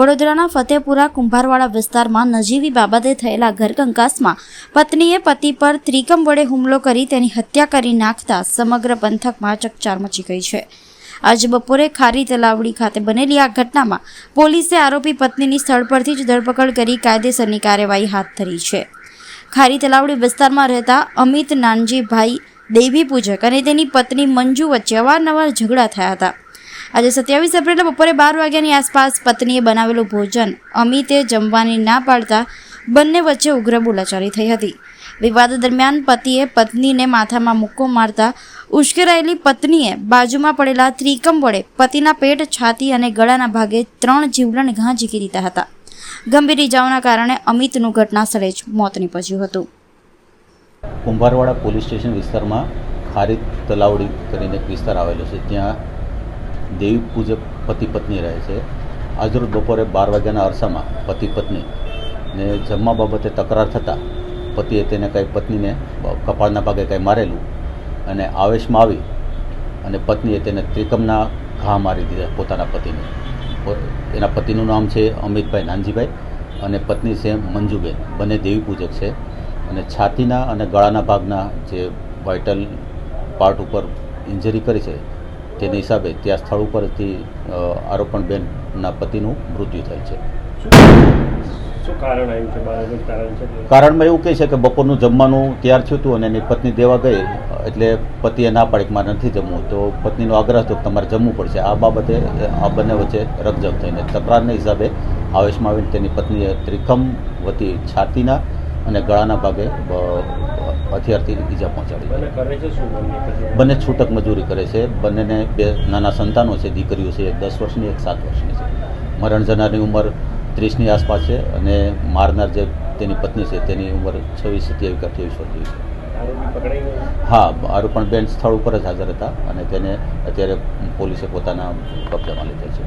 વડોદરાના ફતેપુરા કુંભારવાડા વિસ્તારમાં નજીવી બાબતે થયેલા ઘરકંકાસમાં પત્નીએ પતિ પર ત્રિકમ વડે હુમલો કરી તેની હત્યા કરી નાખતા સમગ્ર પંથકમાં ચકચાર મચી ગઈ છે. આજે બપોરે ખારી તલાવડી ખાતે બનેલી આ ઘટનામાં પોલીસે આરોપી પત્નીની સ્થળ પરથી જ ધરપકડ કરી કાયદેસરની કાર્યવાહી હાથ ધરી છે. ખારી તલાવડી વિસ્તારમાં રહેતા અમિત નાનજીભાઈ દેવી પૂજક અને તેની પત્ની મંજુ વચ્ચે અવારનવાર ઝઘડા થયા હતા. આજે 27 એપ્રિલે બપોરે 12 વાગ્યાની આસપાસ પત્નીએ બનાવેલું ભોજન અમિતે જમવાની ના પાડતા બંને વચ્ચે ઉગ્ર બોલાચાલી થઈ હતી. વિવાદ દરમિયાન પતિએ પત્નીને માથામાં મુક્કો મારતા ઉશ્કેરાયેલી પત્નીએ બાજુમાં પડેલા ત્રિકમ વડે પતિના પેટ, છાતી અને ગળાના ભાગે 3 જીવલેણ ઘા ઝીકી દીધા હતા. ગંભીર ઇજાઓના કારણે અમિતનું ઘટના સ્થળે જ મોત નીપજ્યું હતું. કુંભારવાડા પોલીસ સ્ટેશન વિસ્તારમાં ખારી તલાવડી કરીને એક વિસ્તાર આવેલો છે. ત્યાં દેવી પૂજક પતિ પત્ની રહે છે. આજરોજ બપોરે 12 વાગ્યાના અરસામાં પતિ પત્ની ને જમવા બાબતે તકરાર થતાં પતિએ તેને કંઈ પત્નીને કપાળના ભાગે કંઈ મારેલું અને આવેશમાં આવી અને પત્નીએ તેને ત્રિકમના ઘા મારી દીધા પોતાના પતિને. એના પતિનું નામ છે અમિતભાઈ નાનજીભાઈ અને પત્ની છે મંજુબેન. બંને દેવી પૂજક છે અને છાતીના અને ગળાના ભાગના જે વાઇટલ પાર્ટ ઉપર ઇન્જરી કરી છે તેના હિસાબે ત્યાં સ્થળ ઉપરથી આરોપણબેનના પતિનું મૃત્યુ થયેલ છે. શું કારણ આવ્યું છે? કારણમાં એવું કહે છે કે બપોરનું જમવાનું તૈયાર થયું હતું અને એની પત્ની દેવા ગઈ એટલે પતિએ ના પાડી કે મારે નથી જમવું. તો પત્નીનો આગ્રહ હતો કે તમારે જમવું પડશે. આ બાબતે આ બંને વચ્ચે રકઝક થઈને તકરારના હિસાબે આવેશમાં આવીને તેની પત્નીએ ત્રિકમ વતી છાતીના અને ગળાના ભાગે હથિયારથી ઈજા પહોંચાડી. બંને છૂટક મજૂરી કરે છે. બંનેને 2 નાના સંતાનો છે, દીકરીઓ છે, એક 10 વર્ષની, એક 7 વર્ષની છે. મરણ જનારની ઉંમર 30ની આસપાસ છે અને મારનાર જે તેની પત્ની છે તેની ઉંમર 26, 27 કે 28 વર્ષની છે. હા, આરોપણ બેન સ્થળ ઉપર જ હાજર હતા અને તેને અત્યારે પોલીસે પોતાના કબજામાં લીધેલ છે.